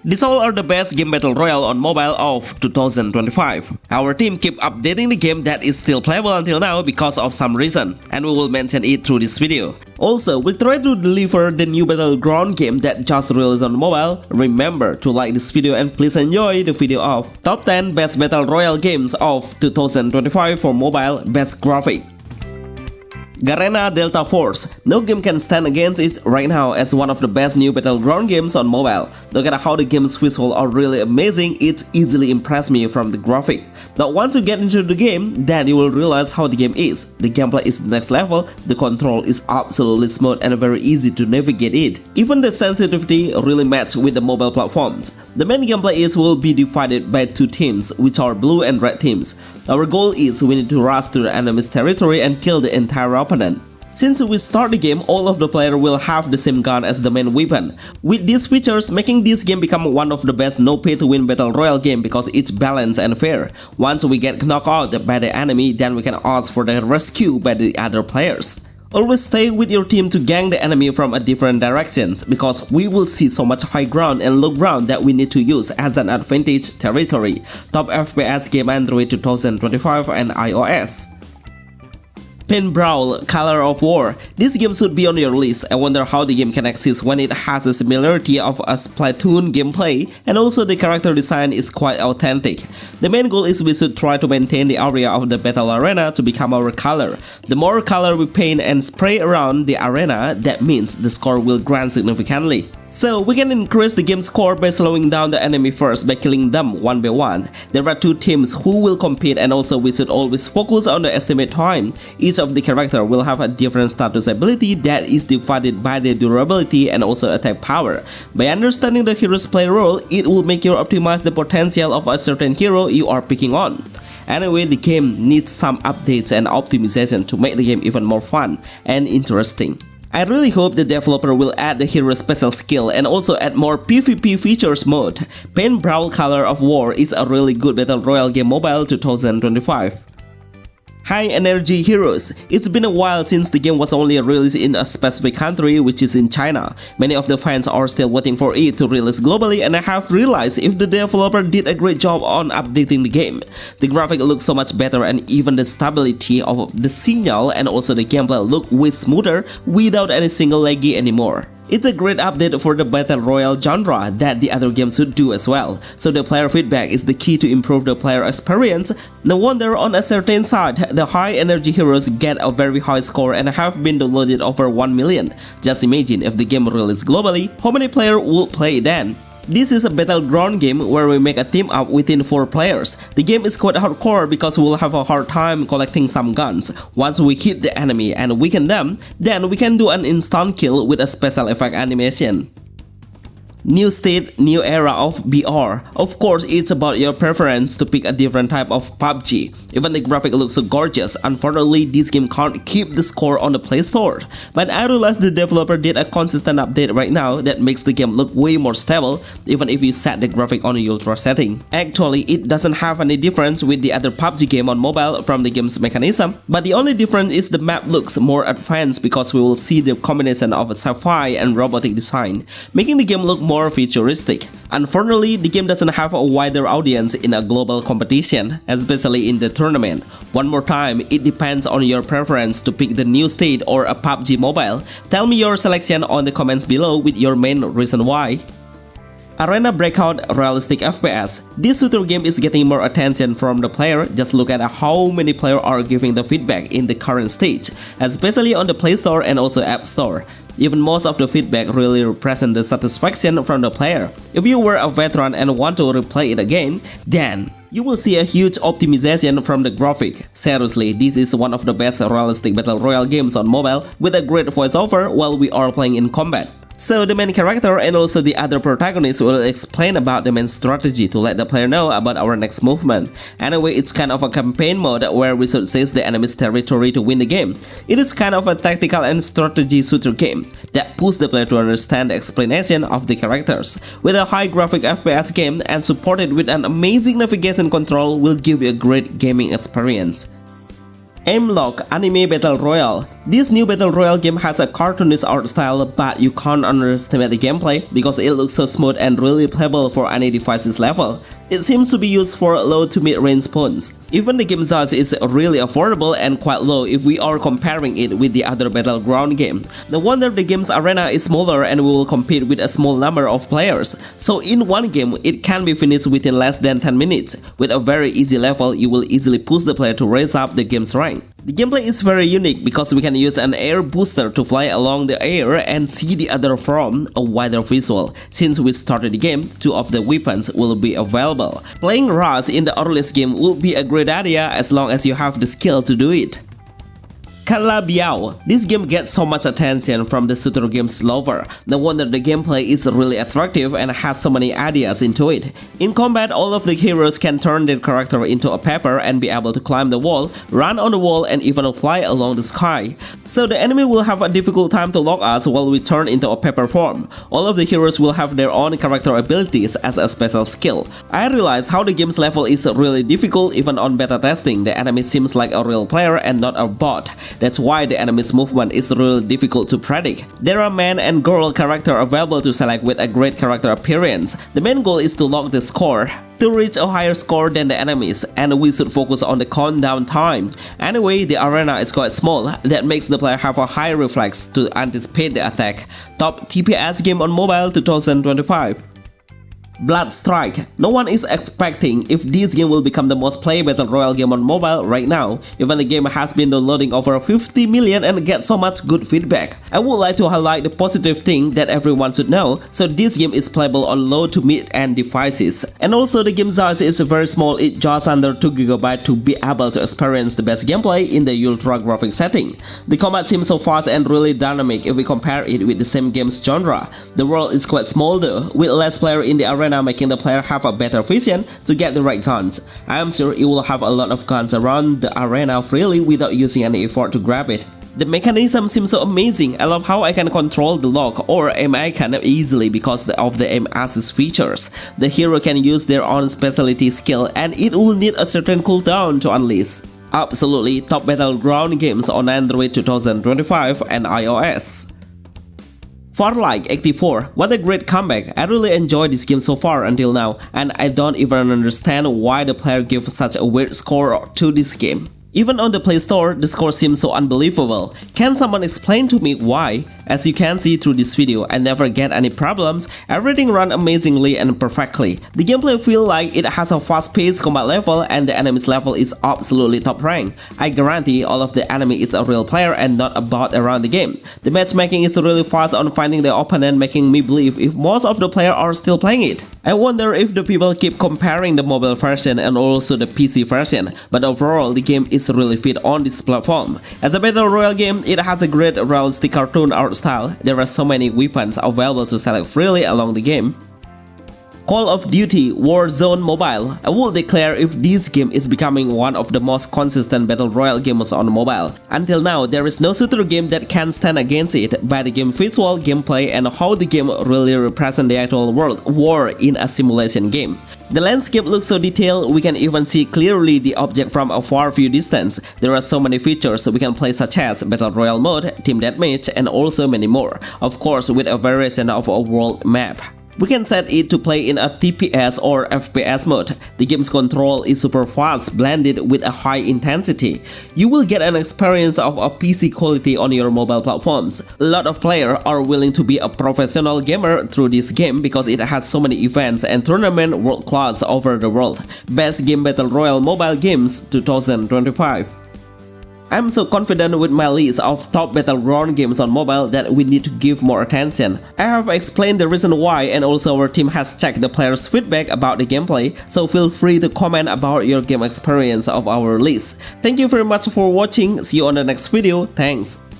These all are the best game battle royale on mobile of 2025. Our team keep updating the game that is still playable until now because of some reason, and we will mention it through this video. Also, we try to deliver the new battleground game that just released on mobile. Remember to like this video and please enjoy the video of Top 10 Best Battle Royale Games of 2025 for mobile best graphic. Garena Delta Force. No game can stand against it right now as one of the best new battleground games on mobile. Look at how the game's visuals are really amazing. It easily impressed me from the graphic. But once you get into the game, then you will realize how the game is. The gameplay is next level, the control is absolutely smooth and very easy to navigate it. Even the sensitivity really matches with the mobile platforms. The main gameplay will be divided by two teams, which are blue and red teams. Our goal is we need to rush to the enemy's territory and kill the entire opponent. Since we start the game, all of the players will have the same gun as the main weapon. With these features, making this game become one of the best no-pay-to-win battle royale game because it's balanced and fair. Once we get knocked out by the enemy, then we can ask for the rescue by the other players. Always stay with your team to gang the enemy from a different directions because we will see so much high ground and low ground that we need to use as an advantage territory. Top FPS game Android 2025 and iOS. Pen Brawl Color of War. This game should be on your list. I wonder how the game can exist when it has a similarity of a Splatoon gameplay and also the character design is quite authentic. The main goal is we should try to maintain the area of the battle arena to become our color. The more color we paint and spray around the arena, that means the score will grant significantly. So we can increase the game score by slowing down the enemy first by killing them one by one. There are two teams who will compete and also we should always focus on the estimate time. Each of the character will have a different status ability that is divided by the durability and also attack power. By understanding the hero's play role, it will make you optimize the potential of a certain hero you are picking on. Anyway, the game needs some updates and optimization to make the game even more fun and interesting. I really hope the developer will add the hero special skill and also add more PvP features mode. Pen Brawl Color of War is a really good battle royale game mobile 2025. High Energy Heroes. It's been a while since the game was only released in a specific country, which is in China. Many of the fans are still waiting for it to release globally, and I have realized if the developer did a great job on updating the game. The graphic looks so much better and even the stability of the signal and also the gameplay look way smoother without any single laggy anymore. It's a great update for the battle royale genre that the other games should do as well. So the player feedback is the key to improve the player experience. No wonder on a certain side, the high energy heroes get a very high score and have been downloaded over 1 million. Just imagine if the game released globally, how many players would play then? This is a battleground game where we make a team up within 4 players. The game is quite hardcore because we'll have a hard time collecting some guns. Once we hit the enemy and weaken them, then we can do an instant kill with a special effect animation. New state, new era of BR. Of course, it's about your preference to pick a different type of PUBG. Even the graphic looks so gorgeous. Unfortunately, this game can't keep the score on the Play Store. But I realized the developer did a consistent update right now that makes the game look way more stable, even if you set the graphic on the ultra setting. Actually, it doesn't have any difference with the other PUBG game on mobile from the game's mechanism, but the only difference is the map looks more advanced because we will see the combination of sci-fi and robotic design, making the game look more futuristic. Unfortunately, the game doesn't have a wider audience in a global competition, especially in the tournament. One more time, it depends on your preference to pick the new state or a PUBG Mobile. Tell me your selection on the comments below with your main reason why. Arena Breakout Realistic FPS. This shooter game is getting more attention from the player. Just look at how many players are giving the feedback in the current stage, especially on the Play Store and also App Store. Even most of the feedback really represent the satisfaction from the player. If you were a veteran and want to replay it again, then you will see a huge optimization from the graphic. Seriously, this is one of the best realistic battle royale games on mobile with a great voiceover while we are playing in combat. So the main character and also the other protagonists will explain about the main strategy to let the player know about our next movement. Anyway, it's kind of a campaign mode where we should seize the enemy's territory to win the game. It is kind of a tactical and strategy shooter game that pushes the player to understand the explanation of the characters. With a high graphic FPS game and supported with an amazing navigation control will give you a great gaming experience. Aimlock Anime Battle Royale. This new Battle Royale game has a cartoonish art style, but you can't underestimate the gameplay because it looks so smooth and really playable for any device's level. It seems to be used for low to mid-range phones. Even the game size is really affordable and quite low if we are comparing it with the other battleground game. No wonder the game's arena is smaller and we will compete with a small number of players. So in one game, it can be finished within less than 10 minutes. With a very easy level, you will easily push the player to raise up the game's rank. The gameplay is very unique because we can use an air booster to fly along the air and see the other from a wider visual. Since we started the game, 2 of the weapons will be available. Playing Rush in the earliest game will be a great idea as long as you have the skill to do it. Calabiao. This game gets so much attention from the shooter games lover. No wonder the gameplay is really attractive and has so many ideas into it. In combat, all of the heroes can turn their character into a pepper and be able to climb the wall, run on the wall, and even fly along the sky. So the enemy will have a difficult time to lock us while we turn into a pepper form. All of the heroes will have their own character abilities as a special skill. I realize how the game's level is really difficult. Even on beta testing, the enemy seems like a real player and not a bot. That's why the enemy's movement is really difficult to predict. There are man and girl character available to select with a great character appearance. The main goal is to lock the score to reach a higher score than the enemies, and we should focus on the countdown time. Anyway, the arena is quite small, that makes the player have a high reflex to anticipate the attack. Top TPS game on mobile 2025. Blood Strike. No one is expecting if this game will become the most played Battle Royale game on mobile right now. Even the game has been downloading over 50 million and gets so much good feedback. I would like to highlight the positive thing that everyone should know. So this game is playable on low to mid-end devices. And also the game size is very small, it's just under 2GB to be able to experience the best gameplay in the ultra graphic setting. The combat seems so fast and really dynamic if we compare it with the same game's genre. The world is quite small though, with less players in the arena making the player have a better vision to get the right guns. I am sure you will have a lot of guns around the arena freely without using any effort to grab it. The mechanism seems so amazing. I love how I can control the lock or aim icon easily because of the aim assist features. The hero can use their own specialty skill and it will need a certain cooldown to unleash. Absolutely top battleground games on Android 2025 and iOS. Farlight 84, what a great comeback. I really enjoyed this game so far until now, and I don't even understand why the player gave such a weird score to this game. Even on the Play Store, the score seems so unbelievable. Can someone explain to me why? As you can see through this video, I never get any problems, everything runs amazingly and perfectly. The gameplay feels like it has a fast-paced combat level and the enemy's level is absolutely top rank. I guarantee all of the enemy is a real player and not a bot around the game. The matchmaking is really fast on finding the opponent, making me believe if most of the players are still playing it. I wonder if the people keep comparing the mobile version and also the PC version, but overall the game is really fit on this platform. As a battle royale game, it has a great realistic cartoon art style. There are so many weapons available to select freely along the game. Call of Duty Warzone Mobile. I will declare if this game is becoming one of the most consistent battle royale games on mobile. Until now, there is no shooter game that can stand against it by the game visual, gameplay, and how the game really represents the actual world war in a simulation game. The landscape looks so detailed, we can even see clearly the object from a far view distance. There are so many features we can play such as Battle Royale mode, Team Deathmatch, and also many more. Of course with a variation of a world map. We can set it to play in a TPS or FPS mode. The game's control is super fast, blended with a high intensity. You will get an experience of a PC quality on your mobile platforms. A lot of players are willing to be a professional gamer through this game because it has so many events and tournaments world class over the world. Best Game Battle Royale Mobile Games 2025. I'm so confident with my list of top battleground games on mobile that we need to give more attention. I have explained the reason why and also our team has checked the players' feedback about the gameplay, so feel free to comment about your game experience of our list. Thank you very much for watching, see you on the next video, thanks.